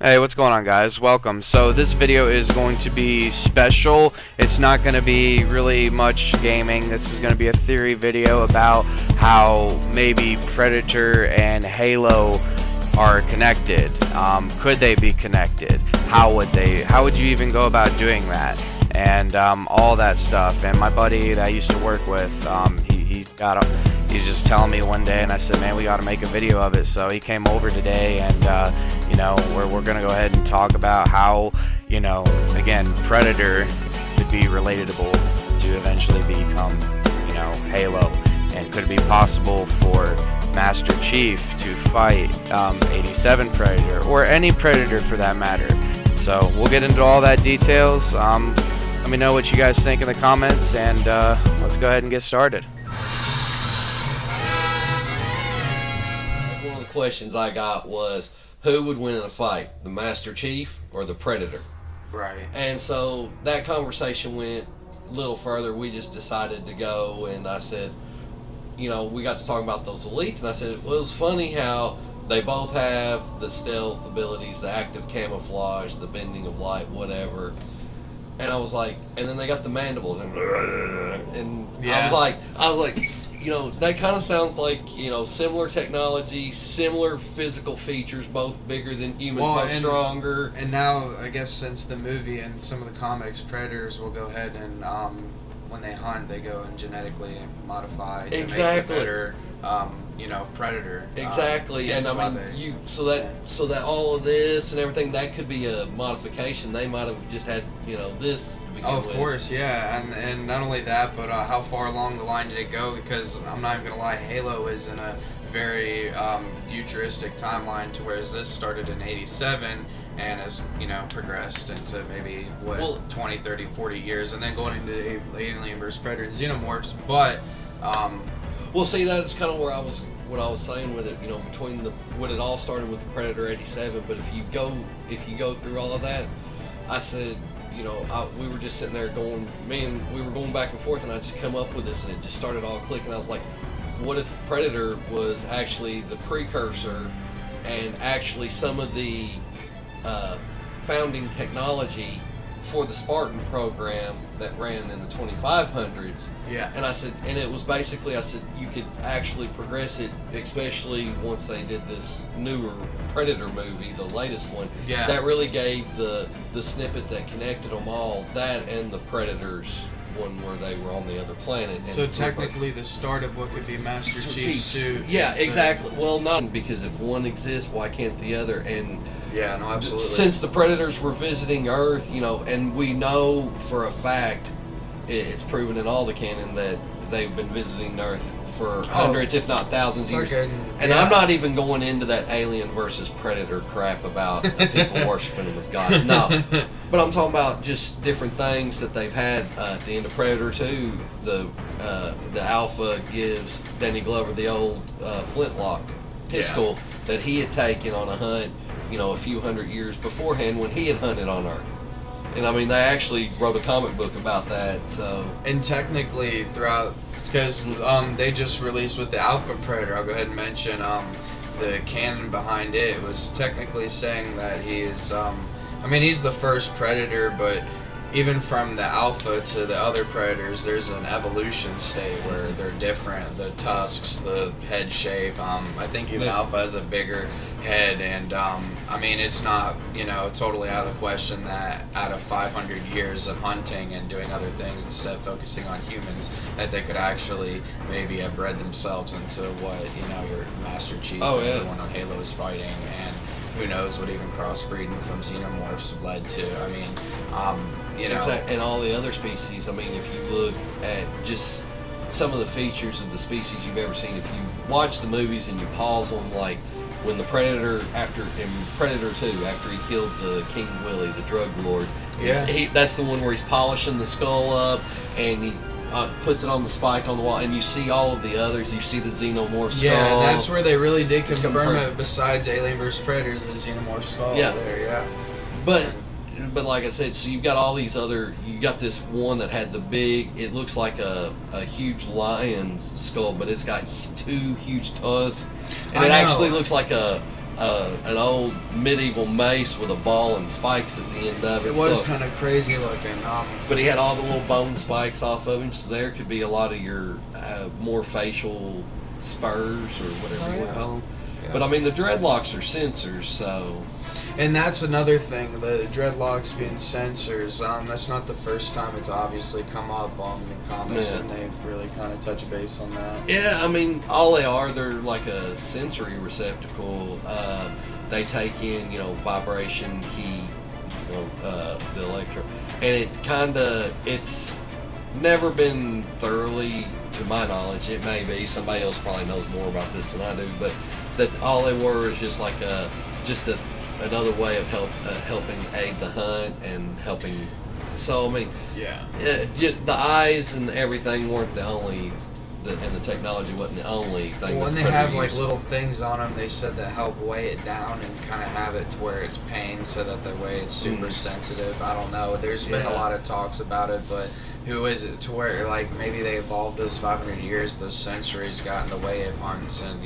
Hey, what's going on, guys? Welcome. So this video is going to be special. It's not going to be really much gaming. This is going to be a theory video about how maybe Predator and Halo are connected. Could they be connected? How would you even go about doing that? And all that stuff. And my buddy that I used to work with, he's just telling me one day, and I said, man, we got to make a video of it. So he came over today, and we're gonna go ahead and talk about how, again, Predator could be relatable to eventually become, Halo, and could it be possible for Master Chief to fight 87 Predator, or any Predator for that matter. So we'll get into all that details. Let me know what you guys think in the comments, and let's go ahead and get started. One of the questions I got was, who would win in a fight, the Master Chief or the Predator? Right. And so that conversation went a little further. We just decided to go, and I said, we got to talk about those elites, and I said, well, it was funny how they both have the stealth abilities, the active camouflage, the bending of light, whatever. And I was like, and then they got the mandibles, and yeah. I was like, that kind of sounds like, similar technology, similar physical features, both bigger than humans, both stronger. And now, I guess, since the movie and some of the comics, predators will go ahead and, when they hunt, they go and genetically modify to make a better, predator. Exactly. And I mean, so that all of this and everything, that could be a modification. They might have just had, this to begin of with. course, yeah. And not only that, but how far along the line did it go? Because I'm not even going to lie, Halo is in a very futuristic timeline, to whereas this started in 87 and has, progressed into maybe, 20, 30, 40 years, and then going into Alien vs. Predator and Xenomorphs. But, well, see, that's kind of what I was saying with it, between when it all started with the Predator 87, but if you go through all of that, I said, we were just sitting there going, we were going back and forth, and I just come up with this, and it just started all clicking. I was like, what if Predator was actually the precursor, and actually some of the founding technology for the Spartan program that ran in the 2500s. Yeah. And I said, and it was basically, you could actually progress it, especially once they did this newer Predator movie, the latest one. Yeah. That really gave the snippet that connected them all, that and the Predators one where they were on the other planet. So technically the start of what could be Master Chief's suit. Yeah, exactly. Well, not because if one exists, why can't the other? And yeah, no, absolutely. Since the Predators were visiting Earth, and we know for a fact, it's proven in all the canon that they've been visiting Earth for hundreds, if not thousands of years. And I'm not even going into that Alien versus Predator crap about people worshiping them as gods. No. But I'm talking about just different things that they've had at the end of Predator 2. The Alpha gives Danny Glover the old flintlock pistol that he had taken on a hunt, a few hundred years beforehand when he had hunted on Earth. And I mean, they actually wrote a comic book about that. So, and technically, throughout, because they just released with the Alpha Predator, I'll go ahead and mention the canon behind it was technically saying that he's the first Predator, but even from the Alpha to the other Predators, there's an evolution state where they're different. The tusks, the head shape. I think even Alpha has a bigger head, and it's not totally out of the question that out of 500 years of hunting and doing other things instead of focusing on humans, that they could actually maybe have bred themselves into what your Master Chief and everyone on Halo is fighting, and who knows what even crossbreeding from Xenomorphs led to. And all the other species. I mean, if you look at just some of the features of the species you've ever seen, if you watch the movies and you pause on, like, when the Predator, in Predator 2, after he killed the King Willie, the drug lord, that's the one where he's polishing the skull up, and he puts it on the spike on the wall, and you see all of the others. You see the Xenomorph skull. Yeah, that's where they really did confirm it, besides Alien vs. Predators, the Xenomorph skull there, But like I said, so you've got all these other, you got this one that had the big, it looks like a huge lion's skull, but it's got two huge tusks, and it actually looks like a an old medieval mace with a ball and spikes at the end of it. It was kind of crazy looking. But he had all the little bone spikes off of him, so there could be a lot of your more facial spurs or whatever you call them. Yeah. But I mean, the dreadlocks are sensors, so. And that's another thing, the dreadlocks being sensors. That's not the first time it's obviously come up in comics, and they really kind of touch base on that. Yeah, I mean, all they are, they're like a sensory receptacle. They take in, vibration, heat, the electro, and it's never been thoroughly, to my knowledge, it may be, somebody else probably knows more about this than I do, but that all they were is just like another way of helping aid the hunt and helping. So I mean, the eyes and everything weren't the only, and the technology wasn't the only thing. Well, and they have like little things on them. They said that help weigh it down and kind of have it to where it's pain, so that the way it's super sensitive. I don't know. There's been a lot of talks about it, but who is it to where like maybe they evolved those 500 years, those sensories got in the way of hunts, and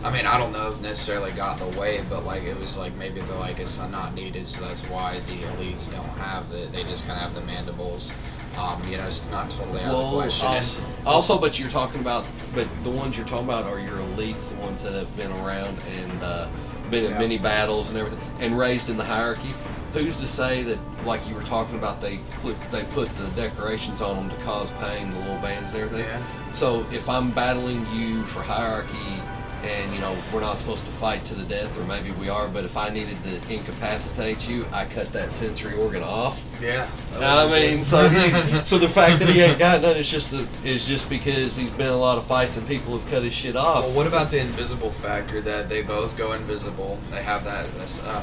I mean, I don't know if necessarily got in the way, but like it was like maybe they're like it's not needed, so that's why the elites don't have they just kind of have the mandibles. It's not totally out of the question. Also, but you're talking about, but the ones you're talking about are your elites, the ones that have been around and been in many battles and everything, and raised in the hierarchy. Who's to say that, like you were talking about, they put the decorations on them to cause pain, the little bands and everything? Yeah. So if I'm battling you for hierarchy, and we're not supposed to fight to the death, or maybe we are, but if I needed to incapacitate you, I cut that sensory organ off. Yeah. I mean, so the fact that he ain't got none is just because he's been in a lot of fights and people have cut his shit off. Well, what about the invisible factor, that they both go invisible? They have that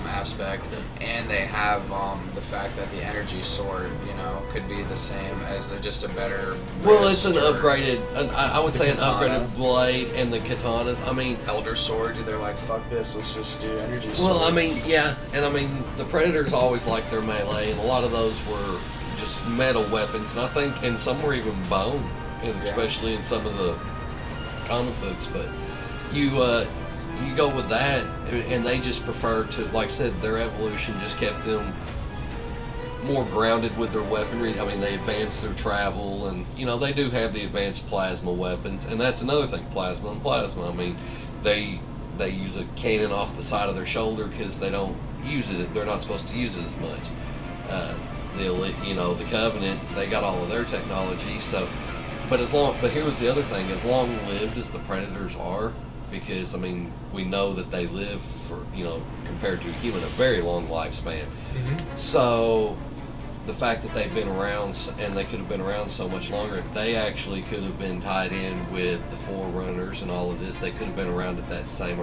aspect, and they have the fact that the energy sword, could be the same as just a better. Well, it's an upgraded. I would say katana. An upgraded blade, and the katanas. I mean, Elder sword. They're like, fuck this. Let's just do energy sword. Well, I mean, yeah, and I mean, the Predators always liked their melee, and a lot of those were just metal weapons, and I think, and some were even bone, and especially in some of the comic books. But you go with that, and they just prefer to, like I said, their evolution just kept them more grounded with their weaponry. I mean, they advanced their travel, and they do have the advanced plasma weapons, and that's another thing, plasma. I mean, they use a cannon off the side of their shoulder because they don't use it. They're not supposed to use it as much. The Covenant, they got all of their technology. So, but here was the other thing: as long-lived as the Predators are, because I mean, we know that they live for compared to a human, a very long lifespan. Mm-hmm. So, the fact that they've been around, and they could have been around so much longer, they actually could have been tied in with the Forerunners and all of this. They could have been around at that same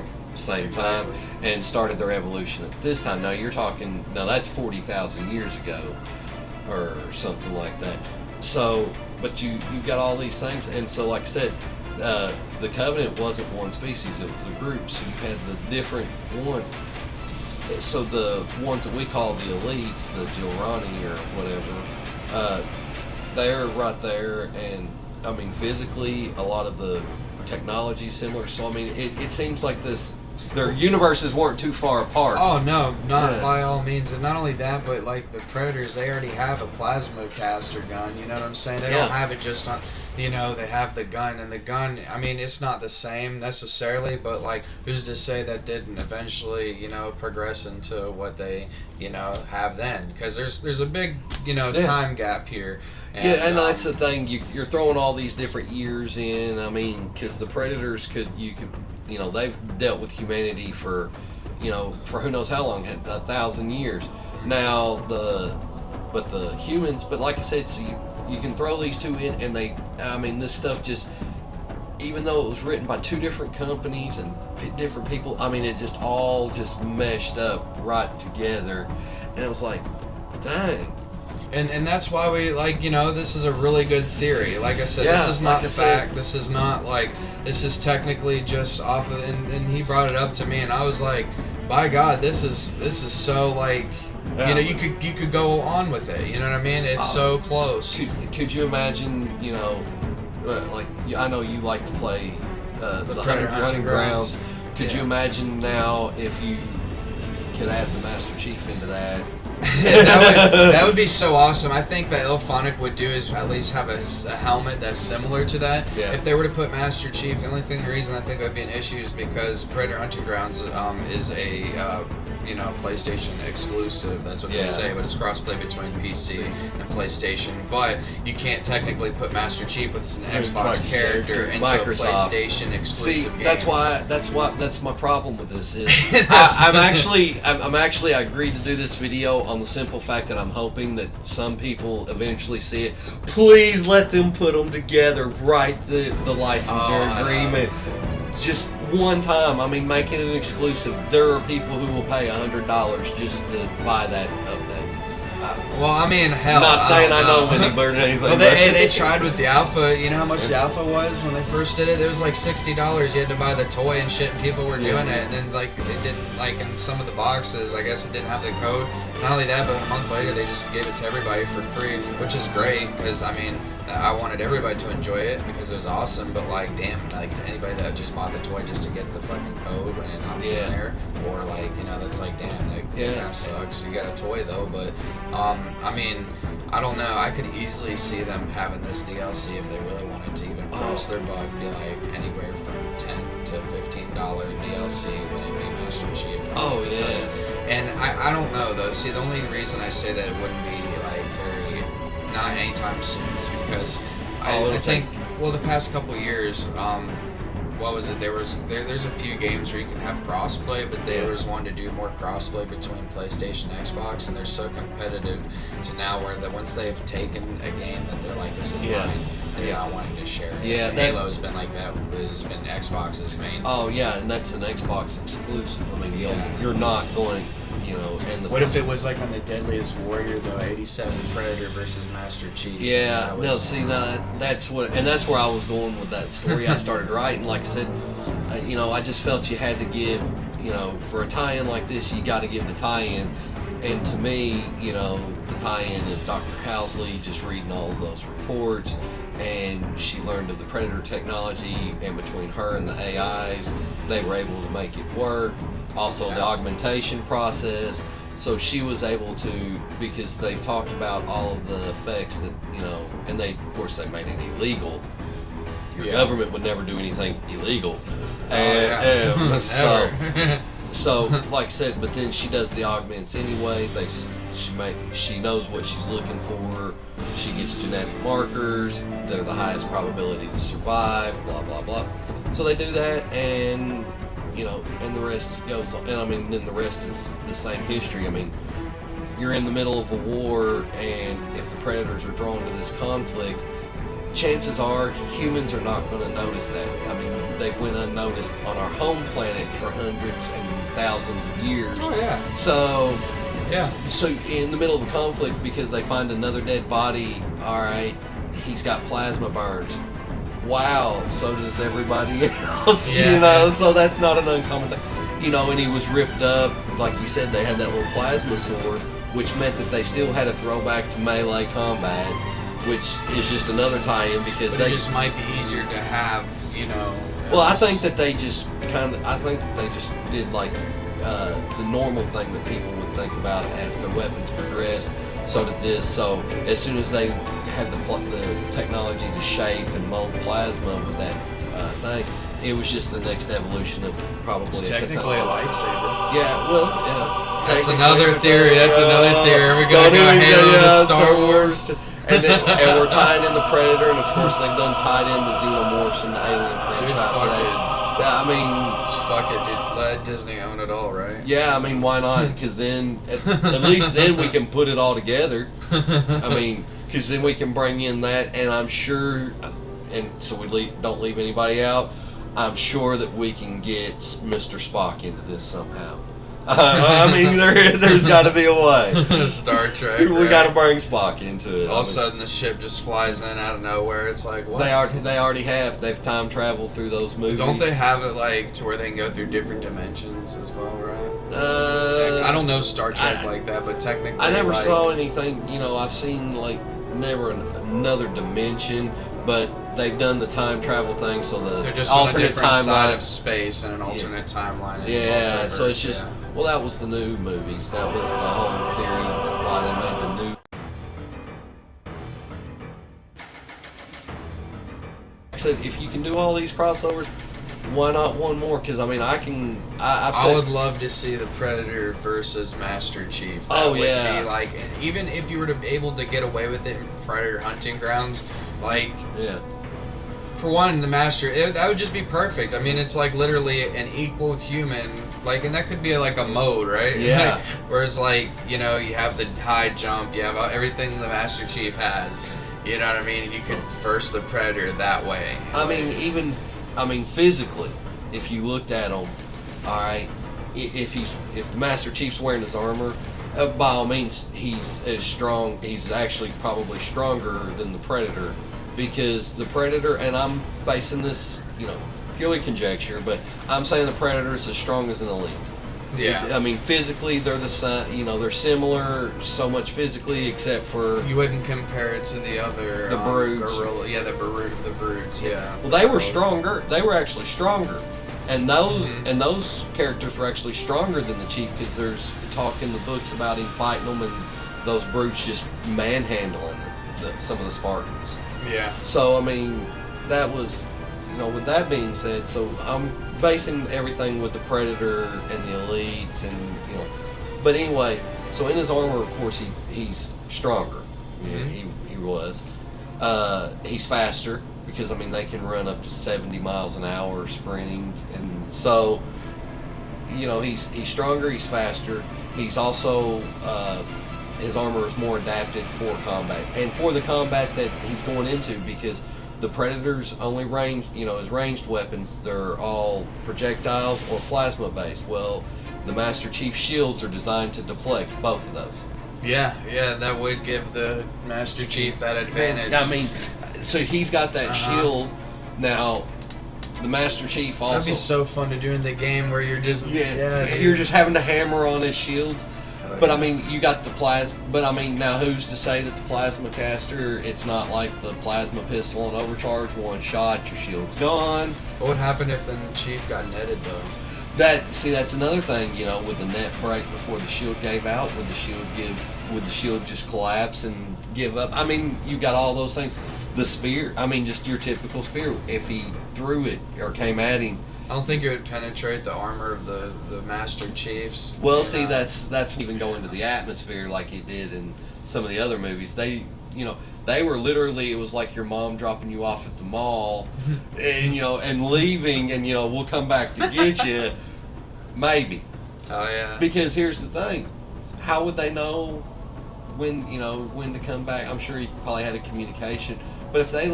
time and started their evolution at this time. Now that's 40,000 years ago or something like that. So, but you've got all these things, and so like I said, the Covenant wasn't one species, it was a group, so you had the different ones. So the ones that we call the elites, the Jilrani or whatever, they're right there, and I mean, physically, a lot of the technology is similar, so I mean, it seems like their universes weren't too far apart. Oh no, not by all means. And not only that, but like the Predators, they already have a plasma caster gun, you know what I'm saying? They don't have it just on, they have the gun, and the gun, I mean, it's not the same necessarily, but like, who's to say that didn't eventually, progress into what they, have then? Because there's a big, time gap here. And that's the thing, you're throwing all these different years in, I mean, because the Predators they've dealt with humanity for who knows how long, 1,000 years. Now but the humans, but like I said, so you can throw these two in, and this stuff just, even though it was written by two different companies and different people, I mean, it just all just meshed up right together, and it was like, dang. And that's why we, this is a really good theory. Like I said, this is not fact. This is not, this is technically just off of, and he brought it up to me, and I was like, by God, this is so, you could go on with it. You know what I mean? It's so close. Could you imagine, I know you like to play the Predator hunting grounds. Could you imagine now if you could add the Master Chief into that? that would be so awesome. I think that Ilphonic would do is at least have a helmet that's similar to that. Yeah. If they were to put Master Chief, the only reason I think that'd be an issue is because Predator Hunting Grounds is a PlayStation exclusive. That's what they say, but it's crossplay between PC and PlayStation. But you can't technically put Master Chief with an Xbox character into Microsoft. a PlayStation exclusive game. That's my problem with this is I'm actually I agreed to do this video on the simple fact that I'm hoping that some people eventually see it. Please let them put them together, write the licensing agreement. Just one time. I mean, making it an exclusive. There are people who will pay $100 just to buy that update. Well, I mean, hell. I'm not saying I know anybody or anything. Well, they tried with the alpha. You know how much the alpha was when they first did it? It was like $60. You had to buy the toy and shit, and people were doing it. And then it didn't in some of the boxes. I guess it didn't have the code. Not only that, but a month later they just gave it to everybody for free, which is great because I mean I wanted everybody to enjoy it because it was awesome. But to anybody that just bought the toy just to get the fucking code when it not being there, or that's damn, that kind of sucks. You got a toy though, but I mean, I don't know. I could easily see them having this DLC if they really wanted to even press their buck, be anywhere from $10 to $15 DLC when it be Master Chief. And I don't know though. See, the only reason I say that it wouldn't be very not anytime soon is because I think the past couple years, what was it? There's a few games where you can have crossplay, but they always wanted to do more crossplay between PlayStation and Xbox, and they're so competitive to now where that once they've taken a game that they're like, this is mine, they're not wanting to share it. Yeah, Halo's been like that. Has been Xbox's main. Oh yeah, and that's an Xbox exclusive. I mean, you're not going. What if it was on the Deadliest Warrior though, 87 Predator versus Master Chief? Yeah, that's where I was going with that story I started writing. Like I said, I just felt you had to give, for a tie-in like this, you got to give the tie-in. And to me, the tie-in is Dr. Housley just reading all of those reports, and she learned of the Predator technology, and between her and the AIs, they were able to make it work. Also, the augmentation process. So she was able to, because they've talked about all of the effects that, and of course they made it illegal. Your government would never do anything illegal. So, like I said, but then she does the augments anyway. She knows what she's looking for. She gets genetic markers. They're the highest probability to survive. Blah blah blah. So they do that, and and the rest goes on. And I mean, then the rest is the same history. I mean, you're in the middle of a war, and if the predators are drawn to this conflict, chances are humans are not going to notice that. I mean, they've went unnoticed on our home planet for hundreds and thousands of years. Oh yeah. So in the middle of a conflict, because they find another dead body, all right, he's got plasma burns. Wow, so does everybody else, so that's not an uncommon thing. And he was ripped up, like you said, they had that little plasma sword, which meant that they still had a throwback to melee combat, which is just another tie-in because it just might be easier to have, Well, I think that they just did the normal thing that people would think about as their weapons progressed. So did this. So as soon as they had the technology to shape and mold plasma with that thing, it was just the next evolution of probably. It's technically a lightsaber. Yeah, well, yeah. That's another theory. We're going to go Halo to Star Wars. And we're tying in the Predator, and of course they've done tied in the Xenomorphs and the Alien franchise. Fuck it, dude. Let Disney own it all, right? Yeah, I mean, why not? Because then, at least then we can put it all together. I mean, because then we can bring in that, and I'm sure, and so we don't leave anybody out, I'm sure that we can get Mr. Spock into this somehow. I mean, there's got to be a way. Star Trek. We got to bring Spock into it. All of a sudden, the ship just flies in out of nowhere. It's like, what? They already have. They've time traveled through those movies. Don't they have it to where they can go through different dimensions as well, right? I don't know Star Trek like that, but technically, I never saw anything. I've seen never another dimension, but they've done the time travel thing, so they're the just on a alternate different side timeline of space and an alternate timeline. And Yeah, so it's just yeah. well, that was the new movies. That was the whole theory why they made the new. Like I said, if you can do all these crossovers, why not one more? Because I mean, I would love to see the Predator versus Master Chief. That would be like, even if you were to be able to get away with it in Predator hunting grounds, like, yeah. For one, the Master, that would just be perfect. I mean, it's like literally an equal human, like, and that could be like a mode, right? Yeah. Like, whereas, like, you know, you have the high jump, you have everything the Master Chief has. You know what I mean? And you could verse the Predator that way. I mean, physically, if you looked at him, all right, if the Master Chief's wearing his armor, by all means, he's as strong. He's actually probably stronger than the Predator, because the Predator, and I'm basing this, you know, purely conjecture, but I'm saying the Predator is as strong as an Elite. Yeah. I mean, physically, they're the same. You know, they're similar so much physically, except for you wouldn't compare it to the other brutes. gorilla. Yeah, the brutes. Yeah. Well, they were stronger. They were actually stronger, and those characters were actually stronger than the Chief, because there's talk in the books about him fighting them and those brutes just manhandling some of the Spartans. Yeah. So I mean, that was, you know, with that being said, so I'm basing everything with the Predator and the Elites, and you know, but anyway, so in his armor, of course, he's stronger. Mm-hmm. He was. He's faster, because I mean they can run up to 70 miles an hour sprinting, and so, you know, he's stronger, he's faster. He's also his armor is more adapted for combat, and for the combat that he's going into, because the Predator's only his ranged weapons, they're all projectiles or plasma based. Well, the Master Chief shields are designed to deflect both of those. Yeah, that would give the Master Chief that advantage. I mean, so he's got that shield. Now, the Master Chief also... That'd be so fun to do in the game, where you're just... you're just having to hammer on his shield. But I mean, you got the plasma. But I mean, now who's to say that the plasma caster, it's not like the plasma pistol and overcharge? One shot, your shield's gone. What would happen if the Chief got netted, though? That's another thing. You know, would the net break before the shield gave out? Would the shield just collapse and give up? I mean, you got all those things. The spear. I mean, just your typical spear. If he threw it or came at him. I don't think it would penetrate the armor of the Master Chiefs. Well, see, that's even going to the atmosphere like it did in some of the other movies. They were literally, it was like your mom dropping you off at the mall, and leaving, and we'll come back to get you, maybe. Oh yeah. Because here's the thing, how would they know when to come back? I'm sure he probably had a communication, but if they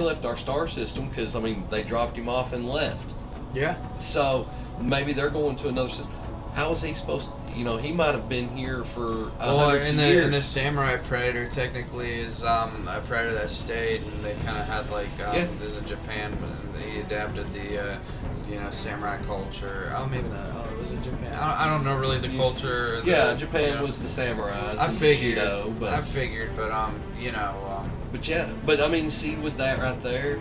left our star system, because I mean they dropped him off and left. Yeah. So maybe they're going to another system. How is he supposed to? He might have been here for hundreds of years. And the Samurai Predator technically is a predator that stayed, and they kind of had like there's in Japan, but they adapted the samurai culture. Oh, maybe not. Oh, it was in Japan. I don't know really the culture. Japan was the samurais. I figured, but But but I mean, see, with that right there,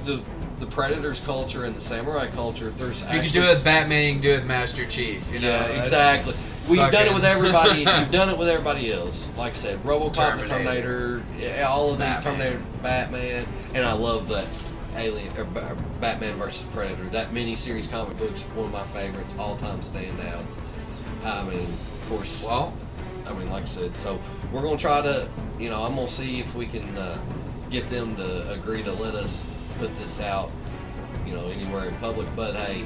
the Predator's culture and the samurai culture, there's you can do it with Batman, you can do it with Master Chief. Exactly. Well, you've done it with everybody. You've done it with everybody else. Like I said, RoboCop, Terminator, all of these, Terminator, Batman, and I love that Batman versus Predator. That mini-series comic book's one of my favorites, all-time standouts. I mean, of course. Well, I mean, like I said, so we're gonna try to, I'm gonna see if we can get them to agree to let us put this out, anywhere in public. But hey,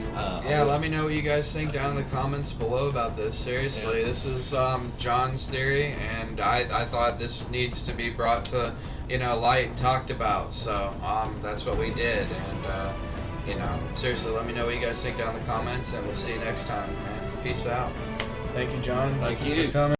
let me know what you guys think down in the comments below about this. Seriously, this is John's theory, and I thought this needs to be brought to light and talked about. So that's what we did, and seriously, let me know what you guys think down in the comments, and we'll see you next time, man. Peace out. Thank you, John. Thank you for coming.